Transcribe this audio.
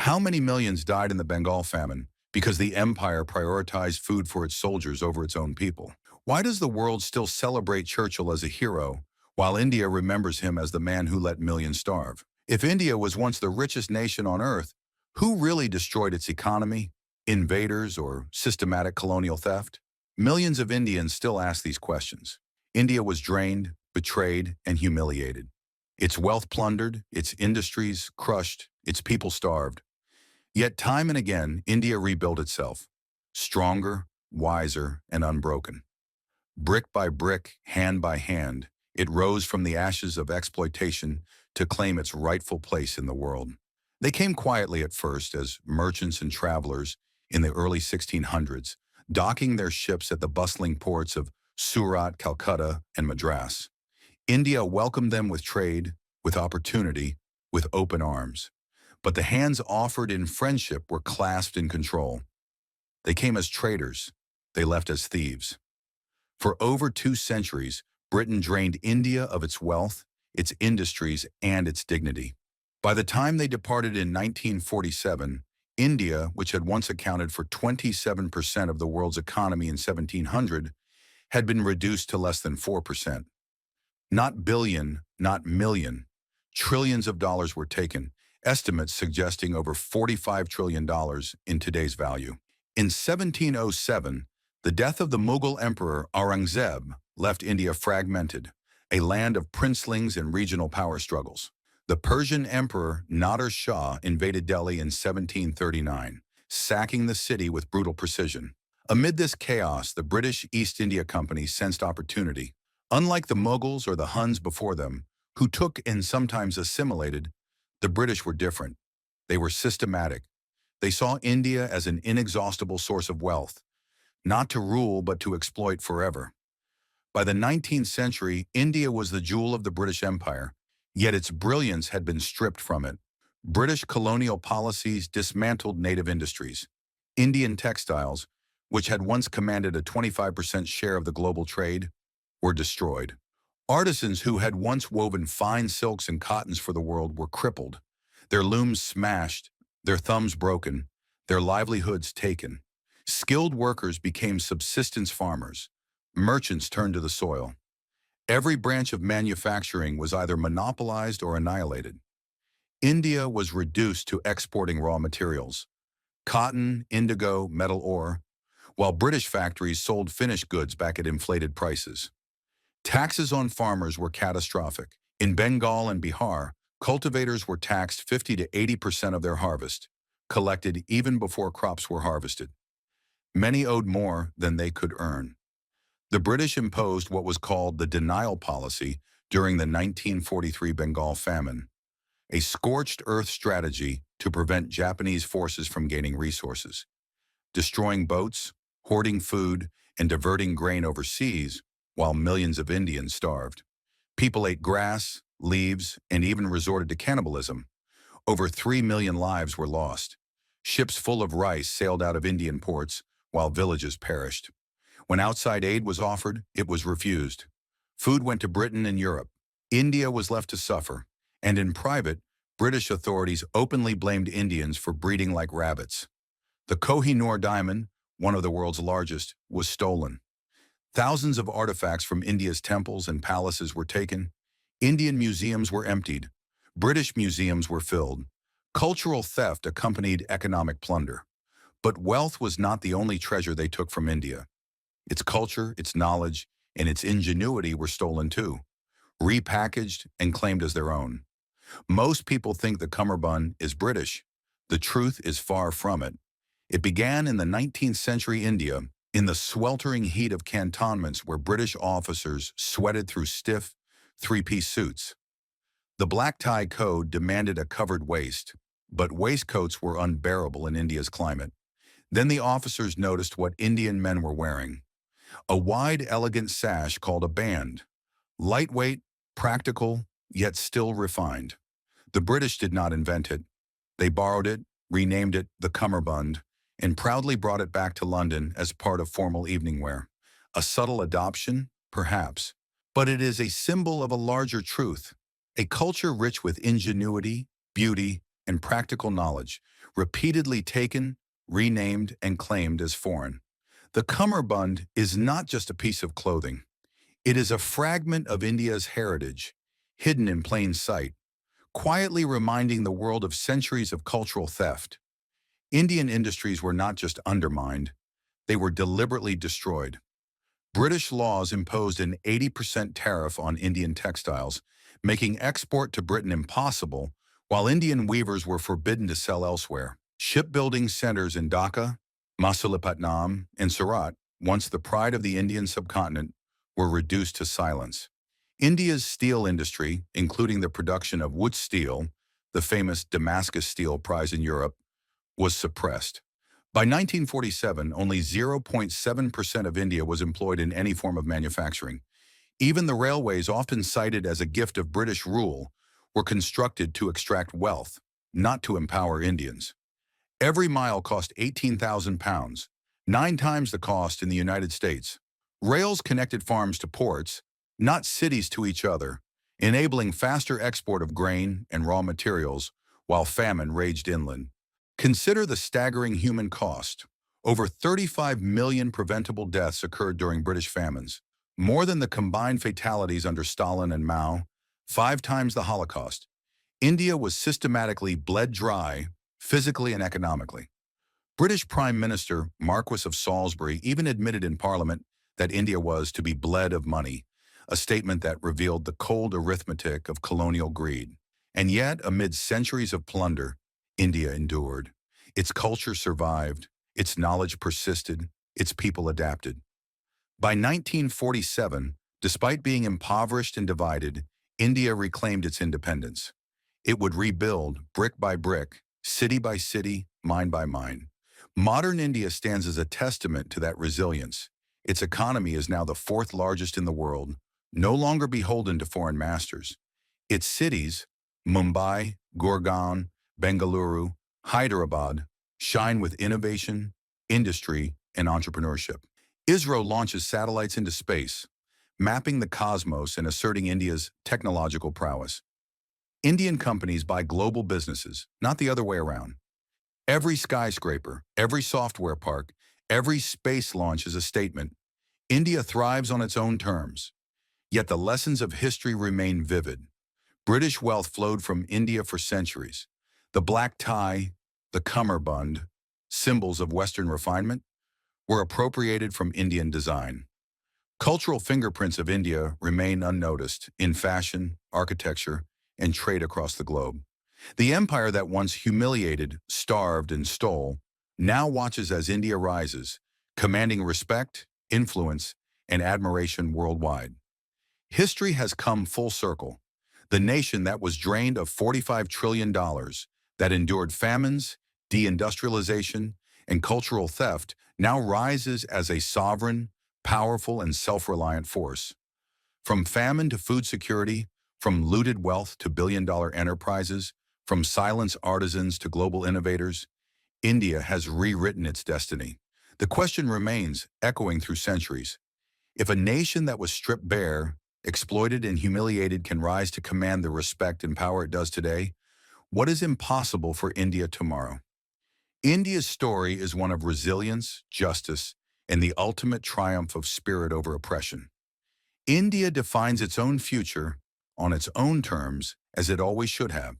How many millions died in the Bengal famine because the empire prioritized food for its soldiers over its own people? Why does the world still celebrate Churchill as a hero, while India remembers him as the man who let millions starve? If India was once the richest nation on earth, who really destroyed its economy? Invaders or systematic colonial theft? Millions of Indians still ask these questions. India was drained, betrayed, and humiliated. Its wealth plundered, its industries crushed, its people starved. Yet time and again, India rebuilt itself, stronger, wiser, and unbroken. Brick by brick, hand by hand, it rose from the ashes of exploitation to claim its rightful place in the world. They came quietly at first as merchants and travelers in the early 1600s, docking their ships at the bustling ports of Surat, Calcutta, and Madras. India welcomed them with trade, with opportunity, with open arms. But the hands offered in friendship were clasped in control. They came as traders. They left as thieves. For over 2 centuries, Britain drained India of its wealth, its industries, and its dignity. By the time they departed in 1947, India, which had once accounted for 27% of the world's economy in 1700, had been reduced to less than 4%. Not billion, not million. Trillions of dollars were taken, estimates suggesting over $45 trillion in today's value. In 1707, the death of the Mughal Emperor Aurangzeb left India fragmented, a land of princelings and regional power struggles. The Persian Emperor Nader Shah invaded Delhi in 1739, sacking the city with brutal precision. Amid this chaos, the British East India Company sensed opportunity. Unlike the Mughals or the Huns before them, who took and sometimes assimilated, the British were different. They were systematic. They saw India as an inexhaustible source of wealth, not to rule but to exploit forever. By the 19th century, India was the jewel of the British Empire, yet its brilliance had been stripped from it. British colonial policies dismantled native industries. Indian textiles, which had once commanded a 25% share of the global trade, were destroyed. Artisans who had once woven fine silks and cottons for the world were crippled, their looms smashed, their thumbs broken, their livelihoods taken. Skilled workers became subsistence farmers. Merchants turned to the soil. Every branch of manufacturing was either monopolized or annihilated. India was reduced to exporting raw materials, cotton, indigo, metal ore, while British factories sold finished goods back at inflated prices. Taxes on farmers were catastrophic. In Bengal and Bihar, cultivators were taxed 50 to 80% of their harvest, collected even before crops were harvested. Many owed more than they could earn. The British imposed what was called the denial policy during the 1943 Bengal famine, a scorched earth strategy to prevent Japanese forces from gaining resources. Destroying boats, hoarding food, and diverting grain overseas while millions of Indians starved. People ate grass, leaves, and even resorted to cannibalism. Over 3 million lives were lost. Ships full of rice sailed out of Indian ports while villages perished. When outside aid was offered, it was refused. Food went to Britain and Europe. India was left to suffer, and in private, British authorities openly blamed Indians for breeding like rabbits. The Kohinoor diamond, one of the world's largest, was stolen. Thousands of artifacts from India's temples and palaces were taken. Indian museums were emptied. British museums were filled. Cultural theft accompanied economic plunder. But wealth was not the only treasure they took from India. Its culture, its knowledge, and its ingenuity were stolen too, repackaged and claimed as their own. Most people think the cummerbund is British. The truth is far from it. It began in the 19th century India, in the sweltering heat of cantonments where British officers sweated through stiff, three-piece suits. The black tie code demanded a covered waist, but waistcoats were unbearable in India's climate. Then the officers noticed what Indian men were wearing. A wide, elegant sash called a band. Lightweight, practical, yet still refined. The British did not invent it. They borrowed it, renamed it the cummerbund, and proudly brought it back to London as part of formal evening wear. A subtle adoption, perhaps, but it is a symbol of a larger truth, a culture rich with ingenuity, beauty, and practical knowledge, repeatedly taken, renamed, and claimed as foreign. The cummerbund is not just a piece of clothing. It is a fragment of India's heritage, hidden in plain sight, quietly reminding the world of centuries of cultural theft. Indian industries were not just undermined, they were deliberately destroyed. British laws imposed an 80% tariff on Indian textiles, making export to Britain impossible, while Indian weavers were forbidden to sell elsewhere. Shipbuilding centers in Dhaka, Masulipatam, and Surat, once the pride of the Indian subcontinent, were reduced to silence. India's steel industry, including the production of wood steel, the famous Damascus Steel Prize in Europe, was suppressed. By 1947, only 0.7% of India was employed in any form of manufacturing. Even the railways, often cited as a gift of British rule, were constructed to extract wealth, not to empower Indians. Every mile cost £18,000, 9 times the cost in the United States. Rails connected farms to ports, not cities to each other, enabling faster export of grain and raw materials while famine raged inland. Consider the staggering human cost. Over 35 million preventable deaths occurred during British famines, more than the combined fatalities under Stalin and Mao, 5 times the Holocaust. India was systematically bled dry, physically and economically. British Prime Minister Marquis of Salisbury even admitted in Parliament that India was to be bled of money, a statement that revealed the cold arithmetic of colonial greed. And yet, amid centuries of plunder, India endured. Its culture survived, its knowledge persisted, its people adapted. By 1947, despite being impoverished and divided, India reclaimed its independence. It would rebuild, brick by brick, city by city, mine by mine. Modern India stands as a testament to that resilience. Its economy is now the fourth largest in the world, no longer beholden to foreign masters. Its cities, Mumbai, Gurgaon, Bengaluru, Hyderabad, shine with innovation, industry, and entrepreneurship. ISRO launches satellites into space, mapping the cosmos and asserting India's technological prowess. Indian companies buy global businesses, not the other way around. Every skyscraper, every software park, every space launch is a statement. India thrives on its own terms. Yet the lessons of history remain vivid. British wealth flowed from India for centuries. The black tie, the cummerbund, symbols of Western refinement, were appropriated from Indian design. Cultural fingerprints of India remain unnoticed in fashion, architecture, and trade across the globe. The empire that once humiliated, starved, and stole now watches as India rises, commanding respect, influence, and admiration worldwide. History has come full circle. The nation that was drained of $45 trillion, that endured famines, deindustrialization, and cultural theft, now rises as a sovereign, powerful, and self-reliant force. From famine to food security, from looted wealth to billion-dollar enterprises, from silenced artisans to global innovators, India has rewritten its destiny. The question remains, echoing through centuries. If a nation that was stripped bare, exploited, and humiliated can rise to command the respect and power it does today, what is impossible for India tomorrow? India's story is one of resilience, justice, and the ultimate triumph of spirit over oppression. India defines its own future on its own terms, as it always should have.